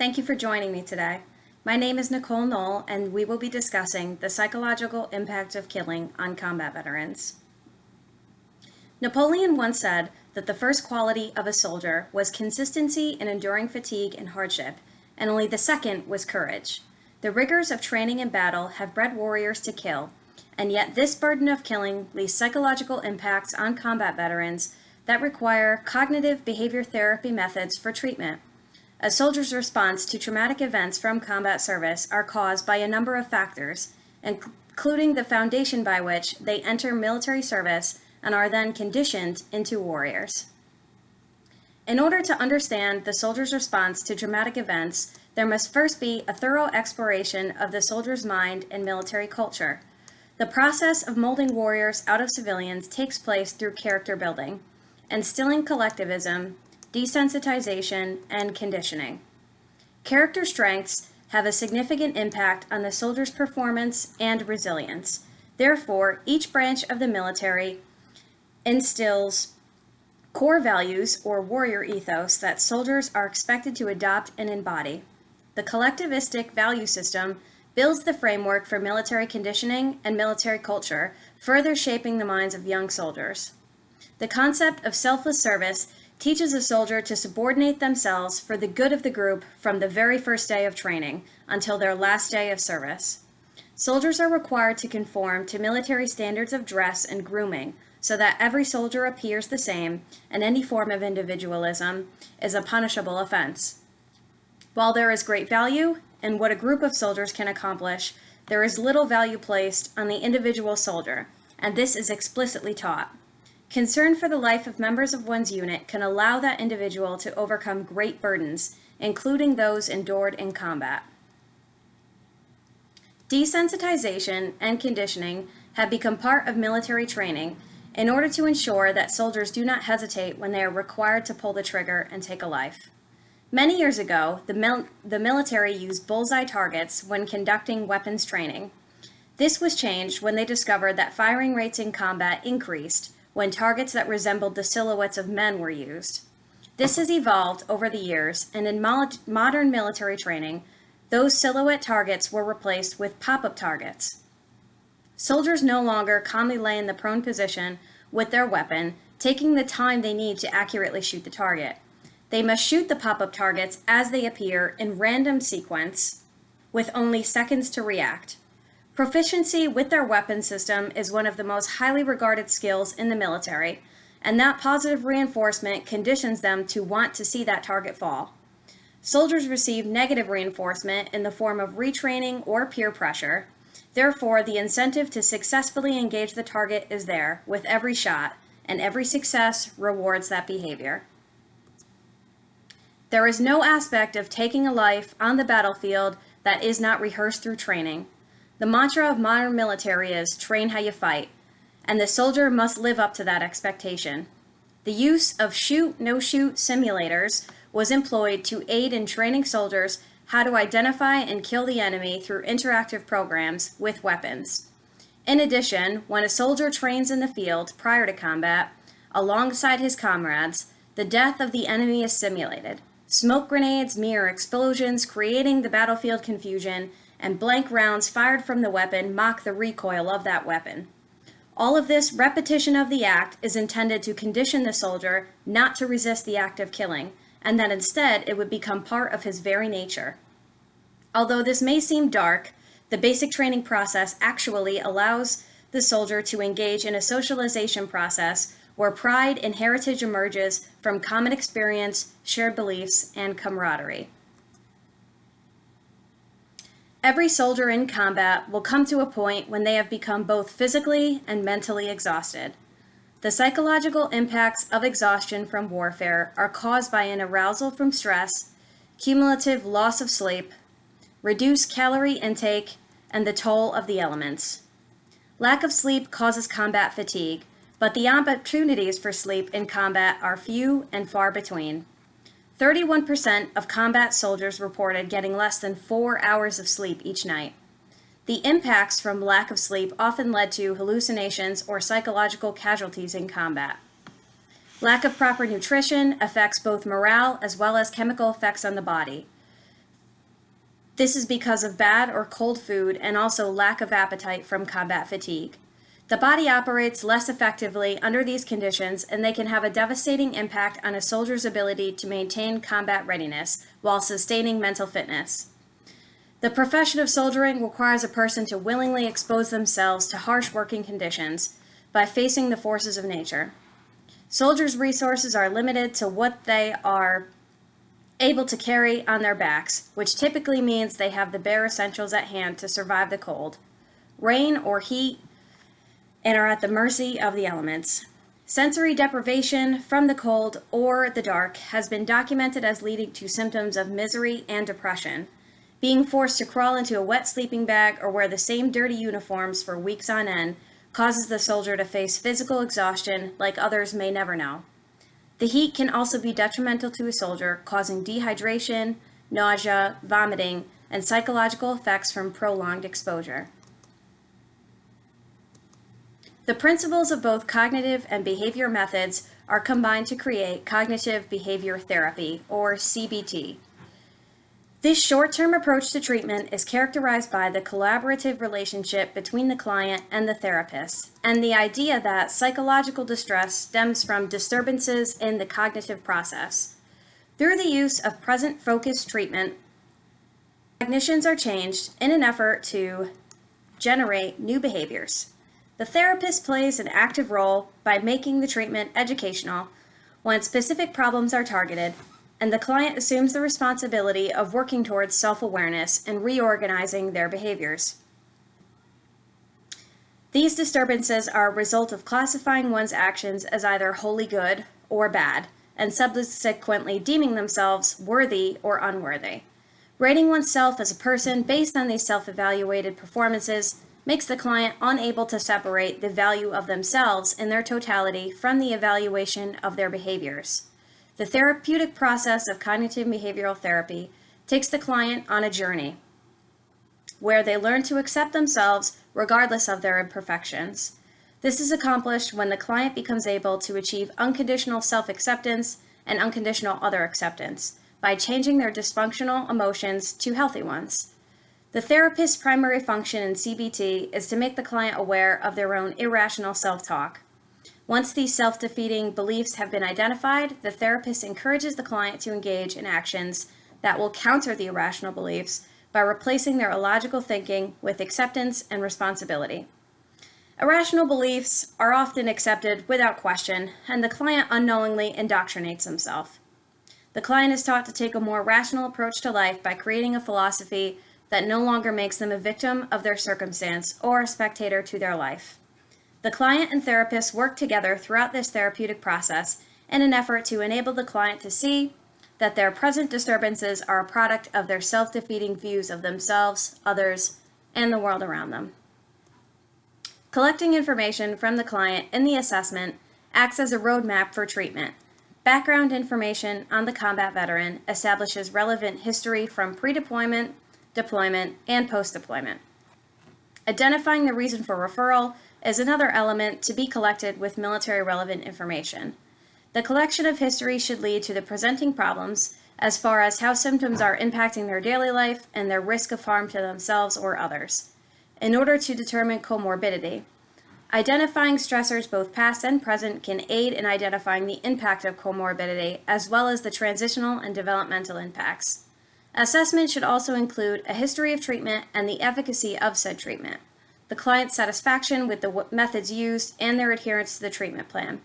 Thank you for joining me today. My name is Nicole Knoll, and we will be discussing the psychological impact of killing on combat veterans. Napoleon once said that the first quality of a soldier was consistency in enduring fatigue and hardship, and only the second was courage. The rigors of training and battle have bred warriors to kill, and yet this burden of killing leaves psychological impacts on combat veterans that require cognitive behavior therapy methods for treatment. A soldier's response to traumatic events from combat service are caused by a number of factors, including the foundation by which they enter military service and are then conditioned into warriors. In order to understand the soldier's response to traumatic events, there must first be a thorough exploration of the soldier's mind and military culture. The process of molding warriors out of civilians takes place through character building, instilling collectivism, desensitization, and conditioning. Character strengths have a significant impact on the soldier's performance and resilience. Therefore, each branch of the military instills core values or warrior ethos that soldiers are expected to adopt and embody. The collectivistic value system builds the framework for military conditioning and military culture, further shaping the minds of young soldiers. The concept of selfless service teaches a soldier to subordinate themselves for the good of the group from the very first day of training until their last day of service. Soldiers are required to conform to military standards of dress and grooming so that every soldier appears the same, and any form of individualism is a punishable offense. While there is great value in what a group of soldiers can accomplish, there is little value placed on the individual soldier, and this is explicitly taught. Concern for the life of members of one's unit can allow that individual to overcome great burdens, including those endured in combat. Desensitization and conditioning have become part of military training in order to ensure that soldiers do not hesitate when they are required to pull the trigger and take a life. Many years ago, the military used bullseye targets when conducting weapons training. This was changed when they discovered that firing rates in combat increased when targets that resembled the silhouettes of men were used. This has evolved over the years, and in modern military training, those silhouette targets were replaced with pop-up targets. Soldiers no longer calmly lay in the prone position with their weapon, taking the time they need to accurately shoot the target. They must shoot the pop-up targets as they appear in random sequence with only seconds to react. Proficiency with their weapon system is one of the most highly regarded skills in the military, and that positive reinforcement conditions them to want to see that target fall. Soldiers receive negative reinforcement in the form of retraining or peer pressure. Therefore, the incentive to successfully engage the target is there with every shot, and every success rewards that behavior. There is no aspect of taking a life on the battlefield that is not rehearsed through training. The mantra of modern military is train how you fight, and the soldier must live up to that expectation. The use of shoot, no-shoot simulators was employed to aid in training soldiers how to identify and kill the enemy through interactive programs with weapons. In addition, when a soldier trains in the field prior to combat, alongside his comrades, the death of the enemy is simulated. Smoke grenades mirror explosions, creating the battlefield confusion, and blank rounds fired from the weapon mock the recoil of that weapon. All of this repetition of the act is intended to condition the soldier not to resist the act of killing, and that instead it would become part of his very nature. Although this may seem dark, the basic training process actually allows the soldier to engage in a socialization process where pride and heritage emerges from common experience, shared beliefs, and camaraderie. Every soldier in combat will come to a point when they have become both physically and mentally exhausted. The psychological impacts of exhaustion from warfare are caused by an arousal from stress, cumulative loss of sleep, reduced calorie intake, and the toll of the elements. Lack of sleep causes combat fatigue, but the opportunities for sleep in combat are few and far between. 31% of combat soldiers reported getting less than 4 hours of sleep each night. The impacts from lack of sleep often led to hallucinations or psychological casualties in combat. Lack of proper nutrition affects both morale as well as chemical effects on the body. This is because of bad or cold food and also lack of appetite from combat fatigue. The body operates less effectively under these conditions, and they can have a devastating impact on a soldier's ability to maintain combat readiness while sustaining mental fitness. The profession of soldiering requires a person to willingly expose themselves to harsh working conditions by facing the forces of nature. Soldiers' resources are limited to what they are able to carry on their backs, which typically means they have the bare essentials at hand to survive the cold, rain, or heat, and are at the mercy of the elements. Sensory deprivation from the cold or the dark has been documented as leading to symptoms of misery and depression. Being forced to crawl into a wet sleeping bag or wear the same dirty uniforms for weeks on end causes the soldier to face physical exhaustion like others may never know. The heat can also be detrimental to a soldier, causing dehydration, nausea, vomiting, and psychological effects from prolonged exposure. The principles of both cognitive and behavior methods are combined to create cognitive behavior therapy, or CBT. This short-term approach to treatment is characterized by the collaborative relationship between the client and the therapist, and the idea that psychological distress stems from disturbances in the cognitive process. Through the use of present-focused treatment, cognitions are changed in an effort to generate new behaviors. The therapist plays an active role by making the treatment educational when specific problems are targeted, and the client assumes the responsibility of working towards self-awareness and reorganizing their behaviors. These disturbances are a result of classifying one's actions as either wholly good or bad, and subsequently deeming themselves worthy or unworthy. Rating oneself as a person based on these self-evaluated performances makes the client unable to separate the value of themselves in their totality from the evaluation of their behaviors. The therapeutic process of cognitive behavioral therapy takes the client on a journey where they learn to accept themselves regardless of their imperfections. This is accomplished when the client becomes able to achieve unconditional self-acceptance and unconditional other acceptance by changing their dysfunctional emotions to healthy ones. The therapist's primary function in CBT is to make the client aware of their own irrational self-talk. Once these self-defeating beliefs have been identified, the therapist encourages the client to engage in actions that will counter the irrational beliefs by replacing their illogical thinking with acceptance and responsibility. Irrational beliefs are often accepted without question, and the client unknowingly indoctrinates himself. The client is taught to take a more rational approach to life by creating a philosophy that no longer makes them a victim of their circumstance or a spectator to their life. The client and therapist work together throughout this therapeutic process in an effort to enable the client to see that their present disturbances are a product of their self-defeating views of themselves, others, and the world around them. Collecting information from the client in the assessment acts as a roadmap for treatment. Background information on the combat veteran establishes relevant history from pre-deployment, deployment, and post-deployment. Identifying the reason for referral is another element to be collected with military relevant information. The collection of history should lead to the presenting problems as far as how symptoms are impacting their daily life and their risk of harm to themselves or others, in order to determine comorbidity. Identifying stressors both past and present can aid in identifying the impact of comorbidity as well as the transitional and developmental impacts. Assessment should also include a history of treatment and the efficacy of said treatment, the client's satisfaction with the methods used, and their adherence to the treatment plan.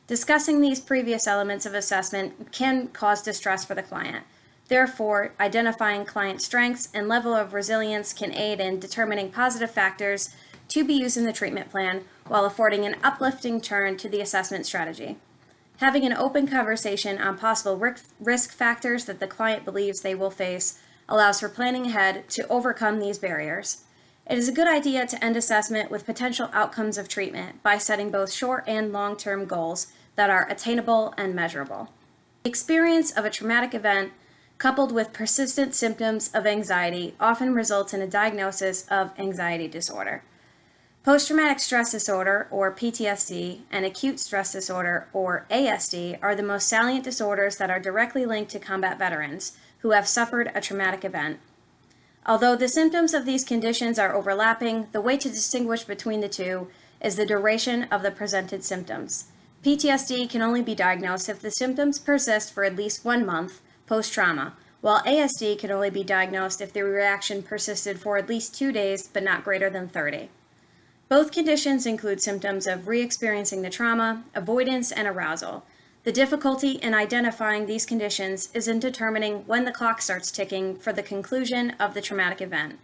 Discussing these previous elements of assessment can cause distress for the client. Therefore, identifying client strengths and level of resilience can aid in determining positive factors to be used in the treatment plan while affording an uplifting turn to the assessment strategy. Having an open conversation on possible risk factors that the client believes they will face allows for planning ahead to overcome these barriers. It is a good idea to end assessment with potential outcomes of treatment by setting both short and long-term goals that are attainable and measurable. The experience of a traumatic event coupled with persistent symptoms of anxiety often results in a diagnosis of anxiety disorder. Post-traumatic stress disorder, or PTSD, and acute stress disorder, or ASD, are the most salient disorders that are directly linked to combat veterans who have suffered a traumatic event. Although the symptoms of these conditions are overlapping, the way to distinguish between the two is the duration of the presented symptoms. PTSD can only be diagnosed if the symptoms persist for at least 1 month post-trauma, while ASD can only be diagnosed if the reaction persisted for at least 2 days but not greater than 30. Both conditions include symptoms of re-experiencing the trauma, avoidance, and arousal. The difficulty in identifying these conditions is in determining when the clock starts ticking for the conclusion of the traumatic event.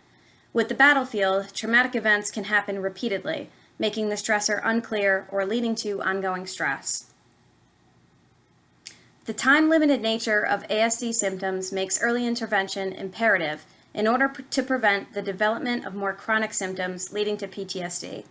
With the battlefield, traumatic events can happen repeatedly, making the stressor unclear or leading to ongoing stress. The time-limited nature of ASD symptoms makes early intervention imperative in order to prevent the development of more chronic symptoms leading to PTSD.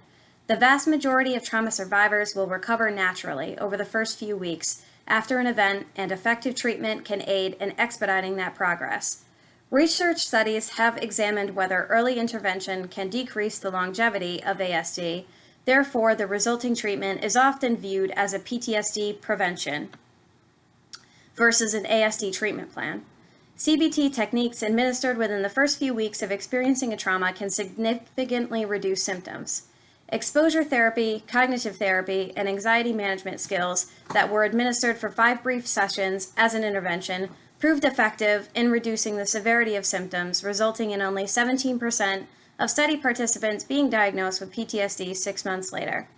The vast majority of trauma survivors will recover naturally over the first few weeks after an event, and effective treatment can aid in expediting that progress. Research studies have examined whether early intervention can decrease the longevity of ASD. Therefore, the resulting treatment is often viewed as a PTSD prevention versus an ASD treatment plan. CBT techniques administered within the first few weeks of experiencing a trauma can significantly reduce symptoms. Exposure therapy, cognitive therapy, and anxiety management skills that were administered for 5 brief sessions as an intervention proved effective in reducing the severity of symptoms, resulting in only 17% of study participants being diagnosed with PTSD 6 months later.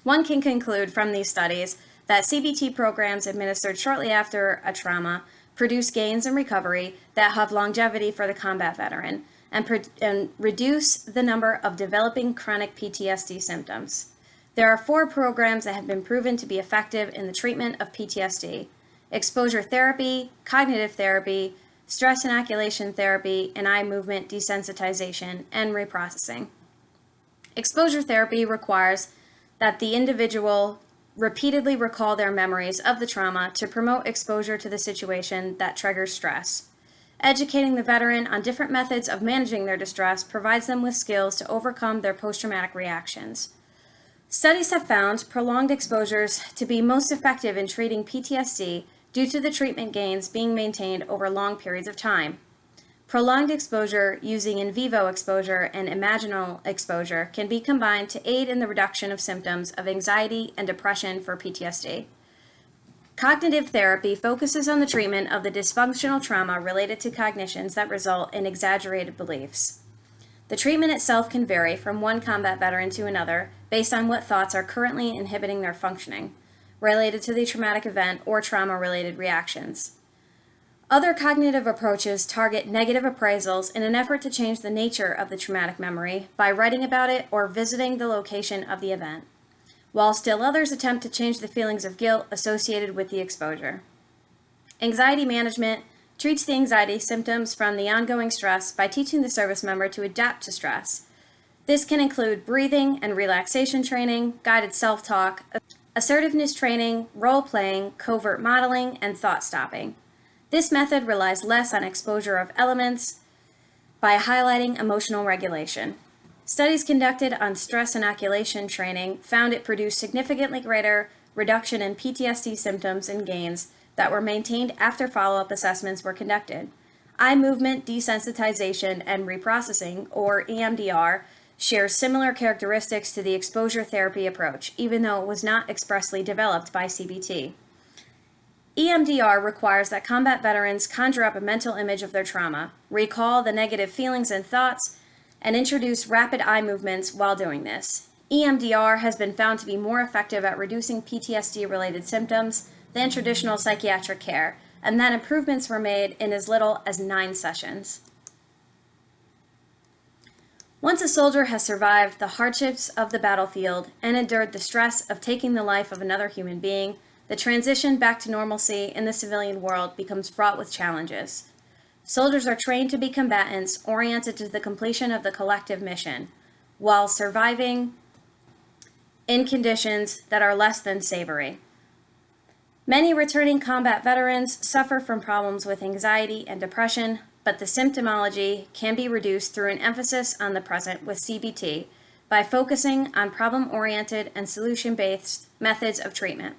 One can conclude from these studies that CBT programs administered shortly after a trauma produce gains in recovery that have longevity for the combat veteran and reduce the number of developing chronic PTSD symptoms. There are 4 programs that have been proven to be effective in the treatment of PTSD: exposure therapy, cognitive therapy, stress inoculation therapy, and eye movement desensitization and reprocessing. Exposure therapy requires that the individual repeatedly recall their memories of the trauma to promote exposure to the situation that triggers stress. Educating the veteran on different methods of managing their distress provides them with skills to overcome their post-traumatic reactions. Studies have found prolonged exposures to be most effective in treating PTSD due to the treatment gains being maintained over long periods of time. Prolonged exposure using in vivo exposure and imaginal exposure can be combined to aid in the reduction of symptoms of anxiety and depression for PTSD. Cognitive therapy focuses on the treatment of the dysfunctional trauma related to cognitions that result in exaggerated beliefs. The treatment itself can vary from one combat veteran to another based on what thoughts are currently inhibiting their functioning, related to the traumatic event or trauma-related reactions. Other cognitive approaches target negative appraisals in an effort to change the nature of the traumatic memory by writing about it or visiting the location of the event, while still others attempt to change the feelings of guilt associated with the exposure. Anxiety management treats the anxiety symptoms from the ongoing stress by teaching the service member to adapt to stress. This can include breathing and relaxation training, guided self-talk, assertiveness training, role-playing, covert modeling, and thought stopping. This method relies less on exposure of elements by highlighting emotional regulation. Studies conducted on stress inoculation training found it produced significantly greater reduction in PTSD symptoms and gains that were maintained after follow-up assessments were conducted. Eye movement desensitization and reprocessing, or EMDR, shares similar characteristics to the exposure therapy approach, even though it was not expressly developed by CBT. EMDR requires that combat veterans conjure up a mental image of their trauma, recall the negative feelings and thoughts, and introduce rapid eye movements while doing this. EMDR has been found to be more effective at reducing PTSD-related symptoms than traditional psychiatric care, and that improvements were made in as little as 9 sessions. Once a soldier has survived the hardships of the battlefield and endured the stress of taking the life of another human being, the transition back to normalcy in the civilian world becomes fraught with challenges. Soldiers are trained to be combatants oriented to the completion of the collective mission, while surviving in conditions that are less than savory. Many returning combat veterans suffer from problems with anxiety and depression, but the symptomology can be reduced through an emphasis on the present with CBT by focusing on problem-oriented and solution-based methods of treatment.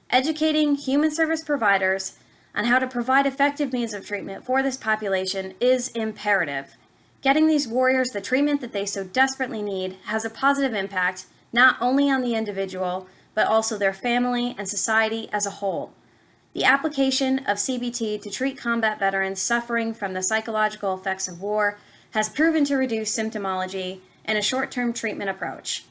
Educating human service providers on how to provide effective means of treatment for this population is imperative. Getting these warriors the treatment that they so desperately need has a positive impact not only on the individual, but also their family and society as a whole. The application of CBT to treat combat veterans suffering from the psychological effects of war has proven to reduce symptomology in a short-term treatment approach.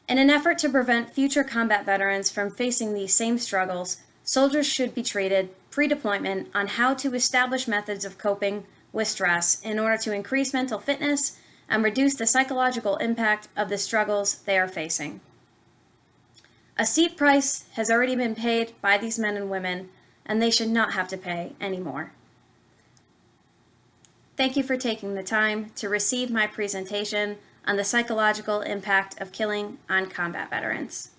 In an effort to prevent future combat veterans from facing these same struggles, soldiers should be treated pre-deployment on how to establish methods of coping with stress in order to increase mental fitness and reduce the psychological impact of the struggles they are facing. A steep price has already been paid by these men and women, and they should not have to pay any more. Thank you for taking the time to receive my presentation on the psychological impact of killing on combat veterans.